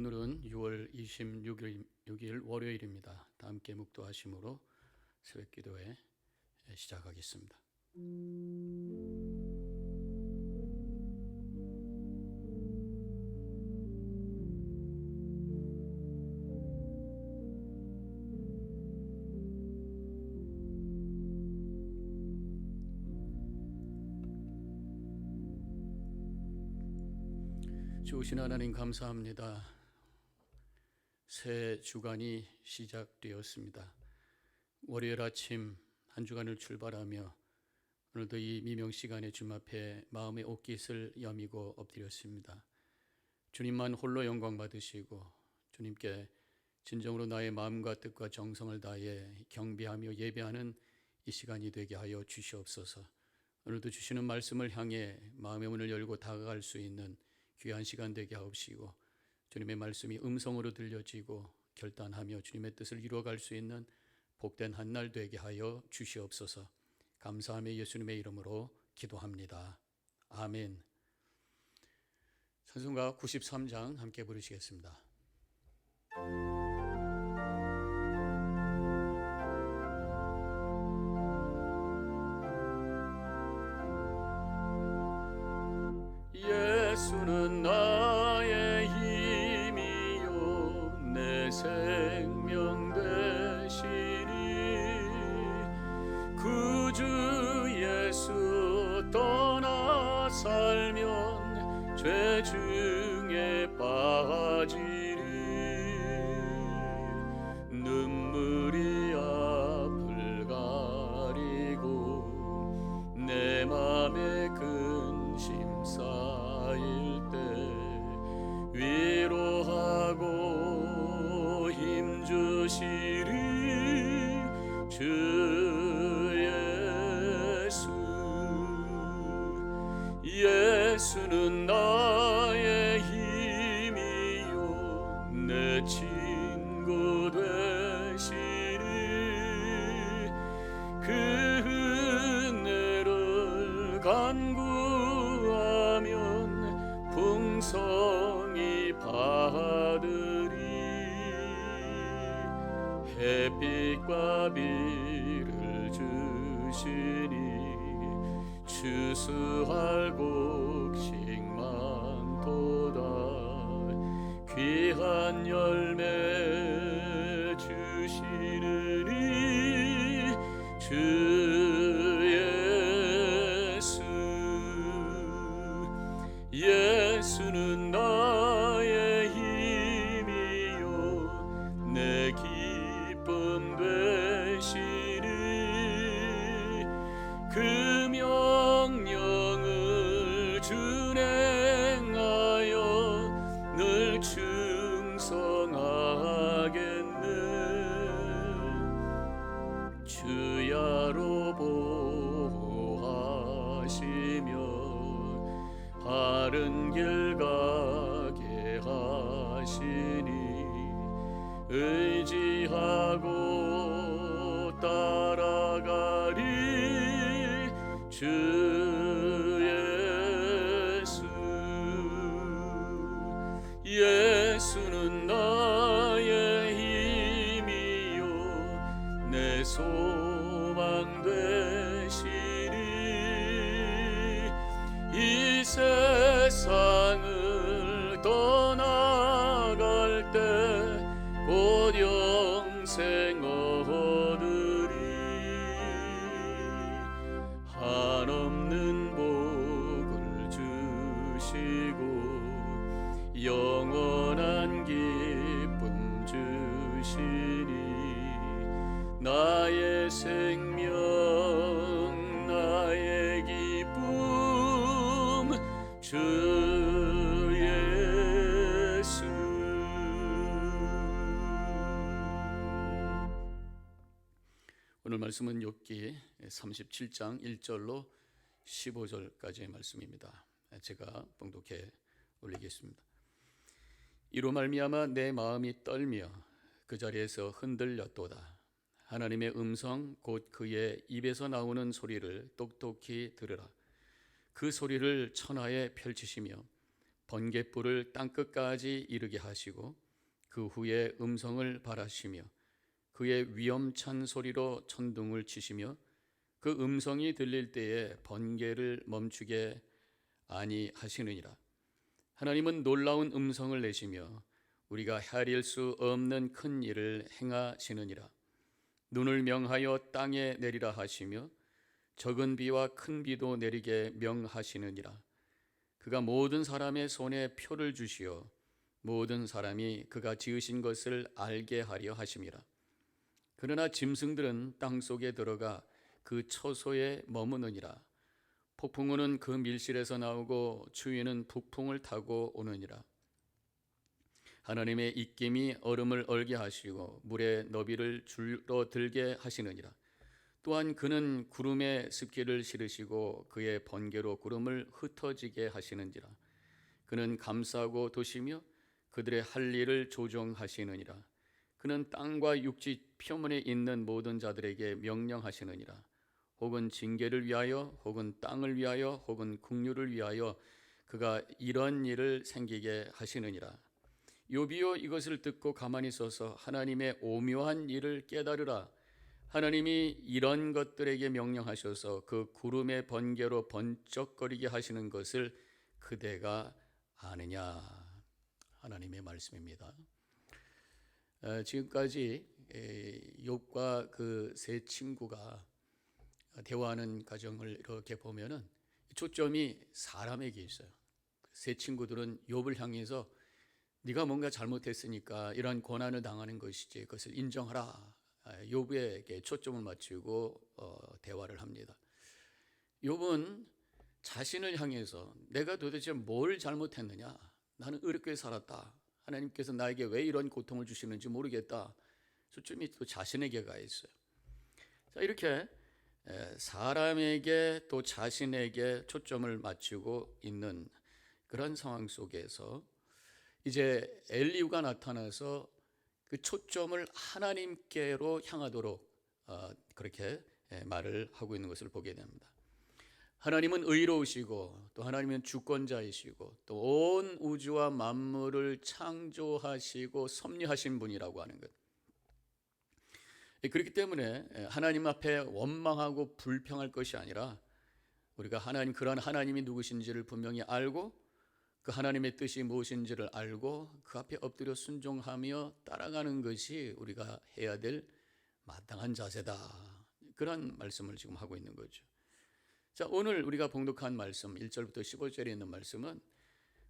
오늘은 6월 26일 월요일입니다. 다 함께 묵도하심으로 새벽 기도회 시작하겠습니다. 좋으신 하나님 감사합니다. 새 주간이 시작되었습니다. 월요일 아침 한 주간을 출발하며 오늘도 이 미명 시간에 주님 앞에 마음의 옷깃을 여미고 엎드렸습니다. 주님만 홀로 영광 받으시고 주님께 진정으로 나의 마음과 뜻과 정성을 다해 경배하며 예배하는 이 시간이 되게 하여 주시옵소서. 오늘도 주시는 말씀을 향해 마음의 문을 열고 다가갈 수 있는 귀한 시간 되게 하옵시고 주님의 말씀이 음성으로 들려지고 결단하며 주님의 뜻을 이루어갈 수 있는 복된 한날 되게 하여 주시옵소서. 감사하며 예수님의 이름으로 기도합니다. 아멘. 찬송가 93장 함께 부르시겠습니다. 예수는 나의 힘이요 내 생명 되시니 구주 예수 떠나 살면 죄 중에 빠지리 눈물이 앞을 가리고 내 맘에 근심 쌓일 때 위로하고 힘주시리 주 예수. 예수는 나의 힘이요 내 친구 되시니 그 은혜를 간구하면 풍성히 받으리 햇빛과 비를 주시니 추수할 곡식 많도다 귀한 열매 주시느니 주 예수. 예수는 나의 힘이요 내 기쁨 되시니 그 명령을 준행하여 늘 충성하겠네 주야로 보호하시며 바른 길 가게 하시니 의지하고 따라가리 주 예수. 예수는 나의 힘이요 내 소망 되시니 이 세상을 떠나갈 때 곧 영생 얻으리 한없는 복을 주시고 영원한 기쁨 주시니 나의 생명 나의 기쁨 주 예수. 오늘 말씀은 욥기 37장 1절로 15절까지의 말씀입니다. 제가 봉독해 올리겠습니다. 이로 말미암아 내 마음이 떨며 그 자리에서 흔들렸도다. 하나님의 음성 곧 그의 입에서 나오는 소리를 똑똑히 들으라. 그 소리를 천하에 펼치시며 번갯불을 땅끝까지 이르게 하시고 그 후에 음성을 발하시며 그의 위엄찬 소리로 천둥을 치시며 그 음성이 들릴 때에 번개를 멈추게 아니하시느니라. 하나님은 놀라운 음성을 내시며 우리가 헤아릴 수 없는 큰 일을 행하시느니라. 눈을 명하여 땅에 내리라 하시며 적은 비와 큰 비도 내리게 명하시느니라. 그가 모든 사람의 손에 표를 주시어 모든 사람이 그가 지으신 것을 알게 하려 하심이라. 그러나 짐승들은 땅 속에 들어가 그 처소에 머무느니라. 폭풍우는 그 밀실에서 나오고 추위는 북풍을 타고 오느니라. 하나님의 입김이 얼음을 얼게 하시고 물의 너비를 줄어들게 하시느니라. 또한 그는 구름에 습기를 실으시고 그의 번개로 구름을 흩어지게 하시는지라. 그는 감싸고 도시며 그들의 할 일을 조종하시느니라. 그는 땅과 육지 표면에 있는 모든 자들에게 명령하시느니라. 혹은 징계를 위하여 혹은 땅을 위하여 혹은 국류를 위하여 그가 이런 일을 생기게 하시느니라. 욥이여 이것을 듣고 가만히 서서 하나님의 오묘한 일을 깨달으라. 하나님이 이런 것들에게 명령하셔서 그 구름의 번개로 번쩍거리게 하시는 것을 그대가 아느냐. 하나님의 말씀입니다. 지금까지 욥과 그 세 친구가 대화하는 과정을 이렇게 보면은 초점이 사람에게 있어요. 세 친구들은 욥을 향해서 네가 뭔가 잘못했으니까 이런 고난을 당하는 것이지 그것을 인정하라. 욥에게 초점을 맞추고 대화를 합니다. 욥은 자신을 향해서 내가 도대체 뭘 잘못했느냐? 나는 의롭게 살았다. 하나님께서 나에게 왜 이런 고통을 주시는지 모르겠다. 초점이 또 자신에게 가 있어요. 자, 이렇게 사람에게 또 자신에게 초점을 맞추고 있는 그런 상황 속에서 이제 엘리후가 나타나서 그 초점을 하나님께로 향하도록 그렇게 말을 하고 있는 것을 보게 됩니다. 하나님은 의로우시고 또 하나님은 주권자이시고 또 온 우주와 만물을 창조하시고 섭리하신 분이라고 하는 것. 그렇기 때문에 하나님 앞에 원망하고 불평할 것이 아니라 우리가 그런 하나님이 누구신지를 분명히 알고 그 하나님의 뜻이 무엇인지를 알고 그 앞에 엎드려 순종하며 따라가는 것이 우리가 해야 될 마땅한 자세다. 그런 말씀을 지금 하고 있는 거죠. 자, 오늘 우리가 봉독한 말씀 1절부터 15절에 있는 말씀은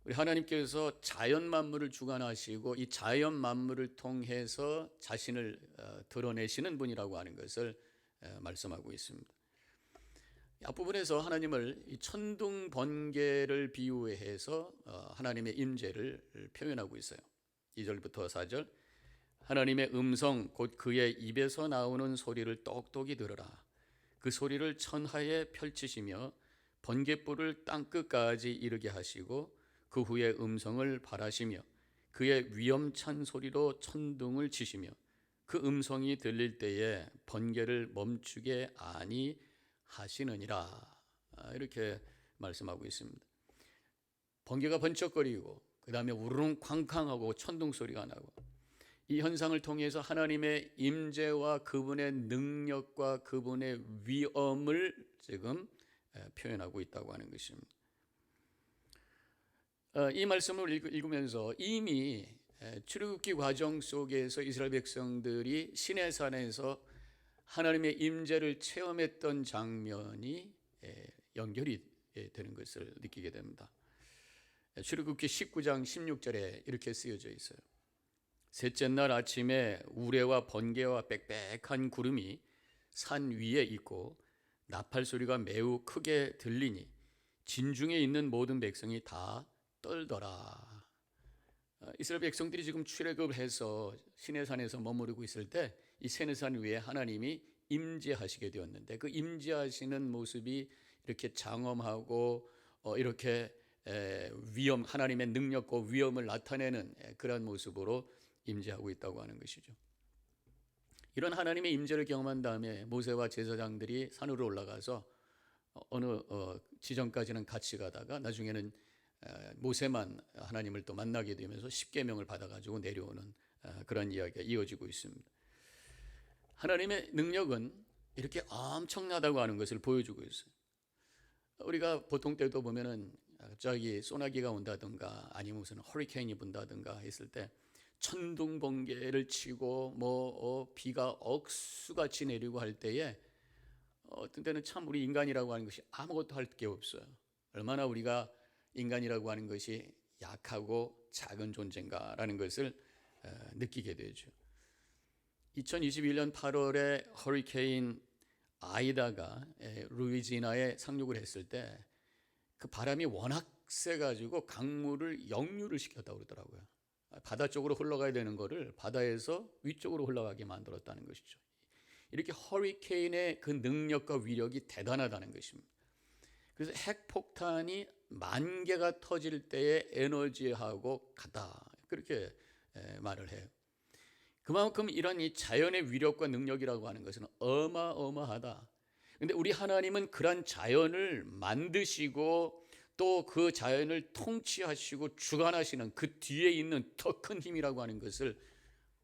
우리 하나님께서 자연 만물을 주관하시고 이 자연 만물을 통해서 자신을 드러내시는 분이라고 하는 것을 말씀하고 있습니다. 앞부분에서 하나님을 이 천둥 번개를 비유해서 하나님의 임재를 표현하고 있어요. 2절부터 4절 하나님의 음성 곧 그의 입에서 나오는 소리를 똑똑히 들으라. 그 소리를 천하에 펼치시며 번갯불을 땅끝까지 이르게 하시고 그 후에 음성을 발하시며 그의 위엄찬 소리로 천둥을 치시며 그 음성이 들릴 때에 번개를 멈추게 아니하시느니라. 이렇게 말씀하고 있습니다. 번개가 번쩍거리고 그 다음에 우르릉 쾅쾅하고 천둥 소리가 나고 이 현상을 통해서 하나님의 임재와 그분의 능력과 그분의 위엄을 지금 표현하고 있다고 하는 것입니다. 이 말씀을 읽으면서 이미 출애굽기 과정 속에서 이스라엘 백성들이 시내산에서 하나님의 임재를 체험했던 장면이 연결이 되는 것을 느끼게 됩니다. 출애굽기 19장 16절에 이렇게 쓰여져 있어요. 셋째 날 아침에 우레와 번개와 빽빽한 구름이 산 위에 있고 나팔 소리가 매우 크게 들리니 진중에 있는 모든 백성이 다 떨더라. 이스라엘 백성들이 지금 출애굽을 해서 시내산에서 머무르고 있을 때 이 시내산 위에 하나님이 임재하시게 되었는데 그 임재하시는 모습이 이렇게 장엄하고 이렇게 하나님의 능력과 위엄을 나타내는 그런 모습으로 임재하고 있다고 하는 것이죠. 이런 하나님의 임재를 경험한 다음에 모세와 제사장들이 산으로 올라가서 어느 지점까지는 같이 가다가 나중에는 모세만 하나님을 또 만나게 되면서 십계명을 받아가지고 내려오는 그런 이야기가 이어지고 있습니다. 하나님의 능력은 이렇게 엄청나다고 하는 것을 보여주고 있어요. 우리가 보통 때도 보면은 갑자기 소나기가 온다든가 아니면 무슨 허리케인이 분다든가 했을 때 천둥 번개를 치고 비가 억수같이 내리고 할 때에 어떤 때는 참 우리 인간이라고 하는 것이 아무것도 할 게 없어요. 얼마나 우리가 인간이라고 하는 것이 약하고 작은 존재인가라는 것을 느끼게 되죠. 2021년 8월에 허리케인 아이다가 루이지애나에 상륙을 했을 때 그 바람이 워낙 세가지고 강물을 역류를 시켰다고 그러더라고요. 바다 쪽으로 흘러가야 되는 거를 바다에서 위쪽으로 흘러가게 만들었다는 것이죠. 이렇게 허리케인의 그 능력과 위력이 대단하다는 것입니다. 그래서 핵폭탄이 10,000개가 터질 때의 에너지하고 같다, 그렇게 말을 해요. 그만큼 이런 이 자연의 위력과 능력이라고 하는 것은 어마어마하다. 근데 우리 하나님은 그런 자연을 만드시고 또 그 자연을 통치하시고 주관하시는 그 뒤에 있는 더 큰 힘이라고 하는 것을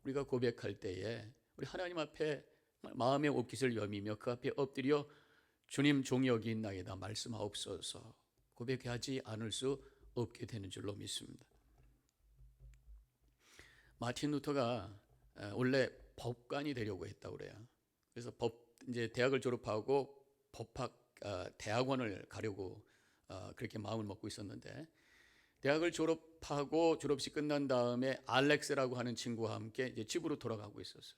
우리가 고백할 때에 우리 하나님 앞에 마음의 옷깃을 여미며 그 앞에 엎드려 주님 종이 여기 있나이다 말씀하옵소서 고백하지 않을 수 없게 되는 줄로 믿습니다. 마틴 루터가 원래 법관이 되려고 했다고 그래요. 그래서 이제 대학을 졸업하고 법학 대학원을 가려고 그렇게 마음을 먹고 있었는데 대학을 졸업하고 졸업식 끝난 다음에 알렉스라고 하는 친구와 함께 이제 집으로 돌아가고 있었어요.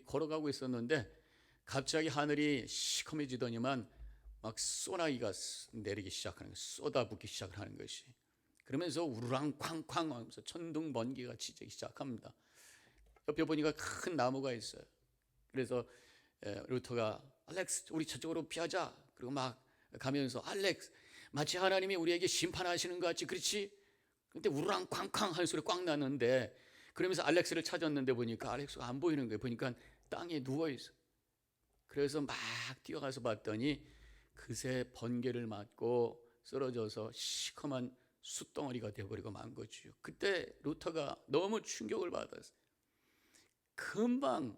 걸어가고 있었는데 갑자기 하늘이 시커매지더니만 막 소나기가 내리기 시작하는 거예요. 쏟아붓기 시작하는 것이. 그러면서 우르랑 쾅쾅 하면서 천둥 번개가 치기 시작합니다. 옆에 보니까 큰 나무가 있어요. 그래서 루터가 알렉스 우리 저쪽으로 피하자. 그리고 막 가면서 알렉스 마치 하나님이 우리에게 심판하시는 것 같지 그렇지? 근데 우르랑 쾅쾅 하는 소리 꽉 나는데 그러면서 알렉스를 찾았는데 보니까 알렉스가 안 보이는 거예요. 보니까 땅에 누워있어. 그래서 막 뛰어가서 봤더니 그새 번개를 맞고 쓰러져서 시커먼 숯덩어리가 되어버리고 만 거죠. 그때 루터가 너무 충격을 받았어요. 금방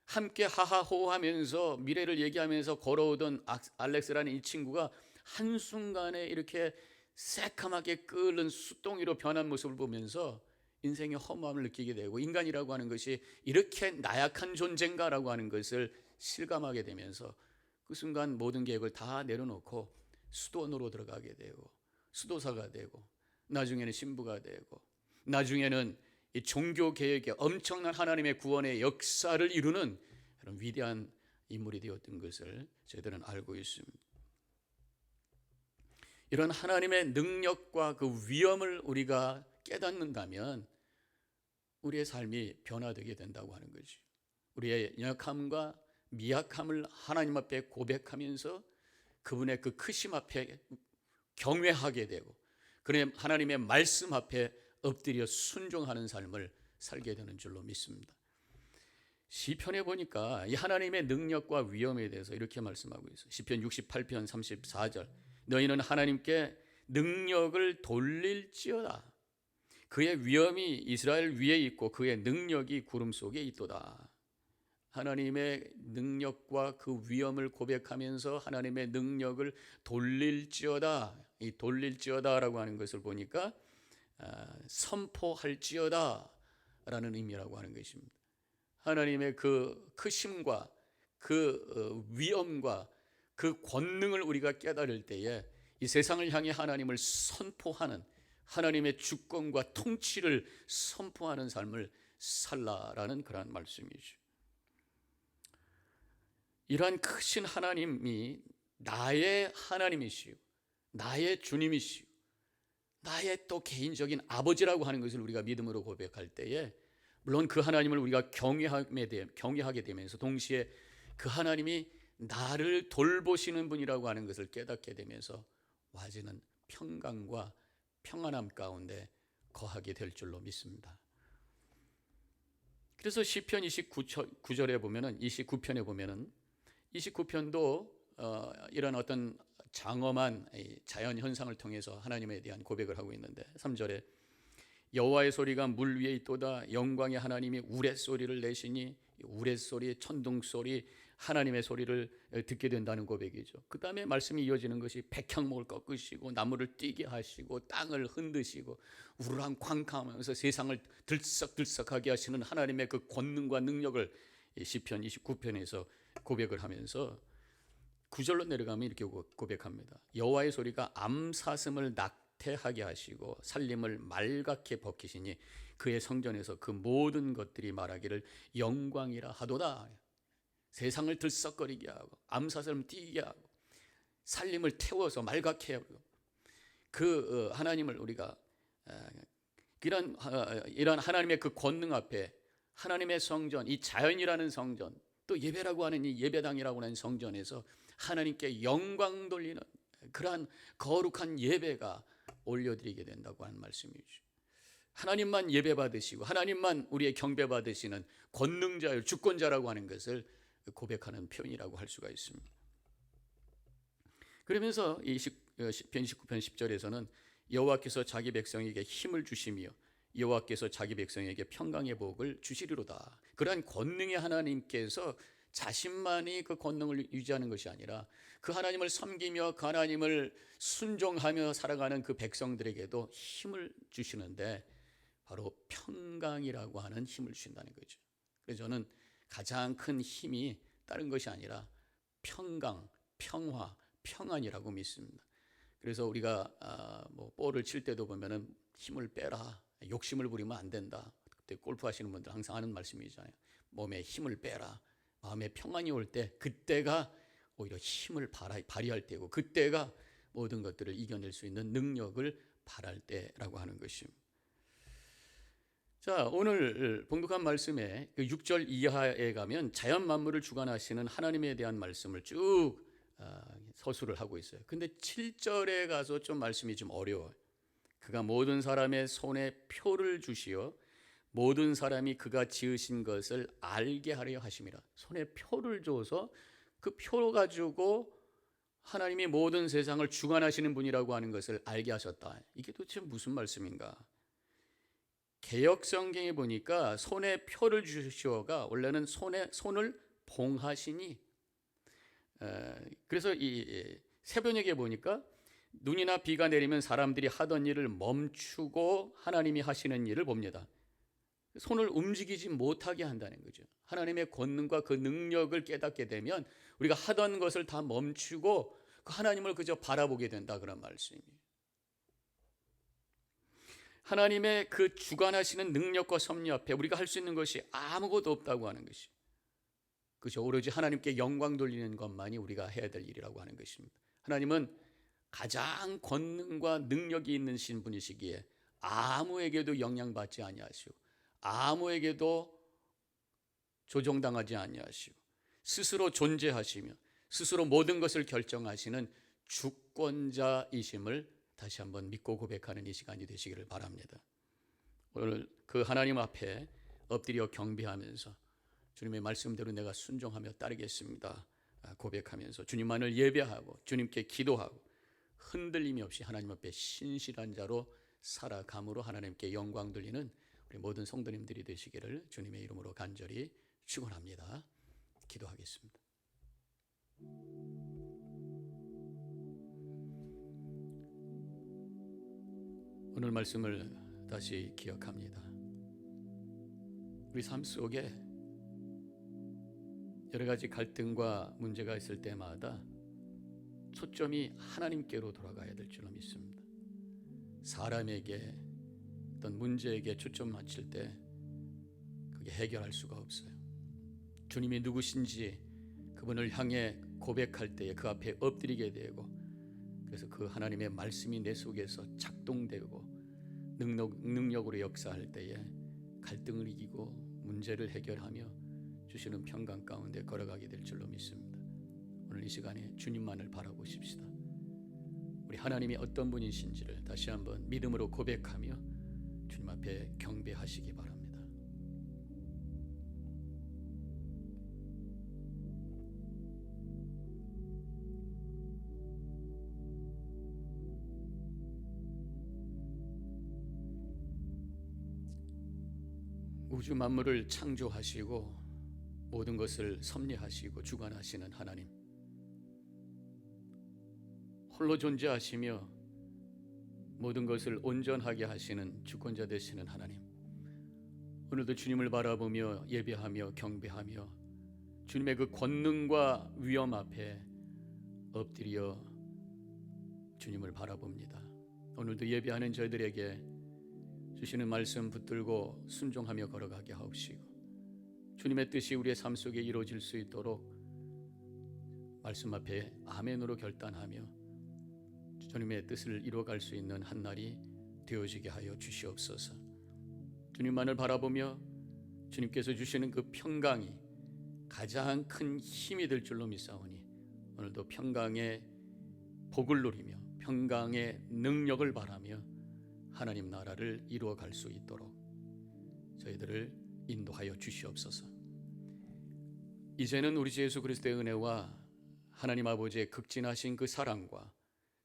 함께 하하호하면서 미래를 얘기하면서 걸어오던 알렉스라는 이 친구가 한순간에 이렇게 새카맣게 끓는 숯덩이로 변한 모습을 보면서 인생의 허무함을 느끼게 되고 인간이라고 하는 것이 이렇게 나약한 존재인가라고 하는 것을 실감하게 되면서 그 순간 모든 계획을 다 내려놓고 수도원으로 들어가게 되고 수도사가 되고 나중에는 신부가 되고 나중에는 이 종교 개혁의 엄청난 하나님의 구원의 역사를 이루는 그런 위대한 인물이 되었던 것을 저희들은 알고 있습니다. 이런 하나님의 능력과 그 위엄을 우리가 깨닫는다면 우리의 삶이 변화되게 된다고 하는 거죠. 우리의 연약함과 미약함을 하나님 앞에 고백하면서 그분의 그 크심 앞에 경외하게 되고 그의 하나님의 말씀 앞에 엎드려 순종하는 삶을 살게 되는 줄로 믿습니다. 시편에 보니까 이 하나님의 능력과 위엄에 대해서 이렇게 말씀하고 있어요. 시편 68편 34절 너희는 하나님께 능력을 돌릴지어다. 그의 위엄이 이스라엘 위에 있고 그의 능력이 구름 속에 있도다. 하나님의 능력과 그 위엄을 고백하면서 하나님의 능력을 돌릴지어다. 이 돌릴지어다라고 하는 것을 보니까 선포할지어다 라는 의미라고 하는 것입니다. 하나님의 그 크심과 그 위엄과 그 권능을 우리가 깨달을 때에 이 세상을 향해 하나님을 선포하는 하나님의 주권과 통치를 선포하는 삶을 살라라는 그런 말씀이죠. 이러한 크신 하나님이 나의 하나님이시오, 나의 주님이시오, 나의 또 개인적인 아버지라고 하는 것을 우리가 믿음으로 고백할 때에 물론 그 하나님을 우리가 경외하게 되면서 동시에 그 하나님이 나를 돌보시는 분이라고 하는 것을 깨닫게 되면서 와지는 평강과 평안함 가운데 거하게 될 줄로 믿습니다. 그래서 시편 29절에 보면은 29편에 보면은 29편도 이런 어떤 장엄한 자연 현상을 통해서 하나님에 대한 고백을 하고 있는데 3절에 여호와의 소리가 물 위에 있도다. 영광의 하나님이 우레소리를 내시니 우레소리, 천둥소리, 하나님의 소리를 듣게 된다는 고백이죠. 그 다음에 말씀이 이어지는 것이 백향목을 꺾으시고 나무를 뛰게 하시고 땅을 흔드시고 우르랑쾅쾅하면서 세상을 들썩들썩하게 하시는 하나님의 그 권능과 능력을 시편 29편에서 고백을 하면서 9절로 내려가면 이렇게 고백합니다. 여호와의 소리가 암사슴을 낙태하게 하시고 살림을 말갛게 벗기시니 그의 성전에서 그 모든 것들이 말하기를 영광이라 하도다. 세상을 들썩거리게 하고 암사슴을 뛰게 하고 살림을 태워서 말갛게 하고 그 하나님을 우리가 이런 하나님의 그 권능 앞에 하나님의 성전, 이 자연이라는 성전, 또 예배라고 하는 이 예배당이라고 하는 성전에서 하나님께 영광 돌리는 그러한 거룩한 예배가 올려드리게 된다고 하는 말씀이죠. 하나님만 예배 받으시고 하나님만 우리의 경배 받으시는 권능자요 주권자라고 하는 것을 고백하는 표현이라고 할 수가 있습니다. 그러면서 이 시편 19편 10절에서는 여호와께서 자기 백성에게 힘을 주시며 여호와께서 자기 백성에게 평강의 복을 주시리로다. 그러한 권능의 하나님께서 자신만이 그 권능을 유지하는 것이 아니라 그 하나님을 섬기며 그 하나님을 순종하며 살아가는 그 백성들에게도 힘을 주시는데 바로 평강이라고 하는 힘을 주신다는 거죠. 그래서 저는 가장 큰 힘이 다른 것이 아니라 평강, 평화, 평안이라고 믿습니다. 그래서 우리가 볼을 칠 때도 보면은 힘을 빼라, 욕심을 부리면 안 된다. 그때 골프 하시는 분들 항상 하는 말씀이잖아요. 몸에 힘을 빼라. 마음에 평안이 올 때 그때가 오히려 힘을 발휘할 때고 그때가 모든 것들을 이겨낼 수 있는 능력을 발할 때라고 하는 것입니다. 자, 오늘 봉독한 말씀에 그 6절 이하에 가면 자연 만물을 주관하시는 하나님에 대한 말씀을 쭉 서술을 하고 있어요. 근데 7절에 가서 좀 말씀이 좀 어려워요. 그가 모든 사람의 손에 표를 주시어 모든 사람이 그가 지으신 것을 알게 하려 하심이라. 손에 표를 줘서 그 표 가지고 하나님이 모든 세상을 주관하시는 분이라고 하는 것을 알게 하셨다. 이게 도대체 무슨 말씀인가? 개역 성경에 보니까 손에 표를 주시어가 원래는 손을 봉하시니, 그래서 이 세번역에 보니까 눈이나 비가 내리면 사람들이 하던 일을 멈추고 하나님이 하시는 일을 봅니다. 손을 움직이지 못하게 한다는 거죠. 하나님의 권능과 그 능력을 깨닫게 되면 우리가 하던 것을 다 멈추고 그 하나님을 그저 바라보게 된다, 그런 말씀이에요. 하나님의 그 주관하시는 능력과 섭리 앞에 우리가 할 수 있는 것이 아무것도 없다고 하는 것이, 그저 오로지 하나님께 영광 돌리는 것만이 우리가 해야 될 일이라고 하는 것입니다. 하나님은 가장 권능과 능력이 있는 분이시기에 아무에게도 영향받지 아니하시고 아무에게도 조종당하지 아니하시고 스스로 존재하시며 스스로 모든 것을 결정하시는 주권자이심을 다시 한번 믿고 고백하는 이 시간이 되시기를 바랍니다. 오늘 그 하나님 앞에 엎드려 경배하면서 주님의 말씀대로 내가 순종하며 따르겠습니다 고백하면서 주님만을 예배하고 주님께 기도하고 흔들림이 없이 하나님 앞에 신실한 자로 살아감으로 하나님께 영광 돌리는 우리 모든 성도님들이 되시기를 주님의 이름으로 간절히 축원합니다. 기도하겠습니다. 오늘 말씀을 다시 기억합니다. 우리 삶 속에 여러 가지 갈등과 문제가 있을 때마다 초점이 하나님께로 돌아가야 될 줄로 믿습니다. 사람에게 어떤 문제에게 초점 맞출 때 그게 해결할 수가 없어요. 주님이 누구신지 그분을 향해 고백할 때에 그 앞에 엎드리게 되고, 그래서 그 하나님의 말씀이 내 속에서 작동되고 능력으로 역사할 때에 갈등을 이기고 문제를 해결하며 주시는 평강 가운데 걸어가게 될 줄로 믿습니다. 오늘 이 시간에 주님만을 바라보십시다. 우리 하나님이 어떤 분이신지를 다시 한번 믿음으로 고백하며 주님 앞에 경배하시기 바랍니다. 우주 만물을 창조하시고 모든 것을 섭리하시고 주관하시는 하나님, 홀로 존재하시며 모든 것을 온전하게 하시는 주권자 되시는 하나님, 오늘도 주님을 바라보며 예배하며 경배하며 주님의 그 권능과 위엄 앞에 엎드려 주님을 바라봅니다. 오늘도 예배하는 저희들에게 주시는 말씀 붙들고 순종하며 걸어가게 하옵시고, 주님의 뜻이 우리의 삶 속에 이루어질 수 있도록 말씀 앞에 아멘으로 결단하며 주님의 뜻을 이루어갈 수 있는 한 날이 되어지게 하여 주시옵소서. 주님만을 바라보며 주님께서 주시는 그 평강이 가장 큰 힘이 될 줄로 믿사오니, 오늘도 평강의 복을 누리며 평강의 능력을 바라며 하나님 나라를 이루어갈 수 있도록 저희들을 인도하여 주시옵소서. 이제는 우리 주 예수 그리스도의 은혜와 하나님 아버지의 극진하신 그 사랑과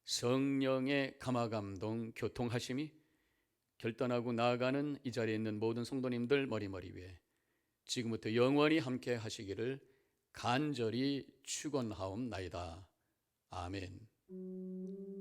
성령의 감화감동 교통하심이 결단하고 나아가는 이 자리에 있는 모든 성도님들 머리머리 위에 지금부터 영원히 함께 하시기를 간절히 축원하옵나이다. 아멘.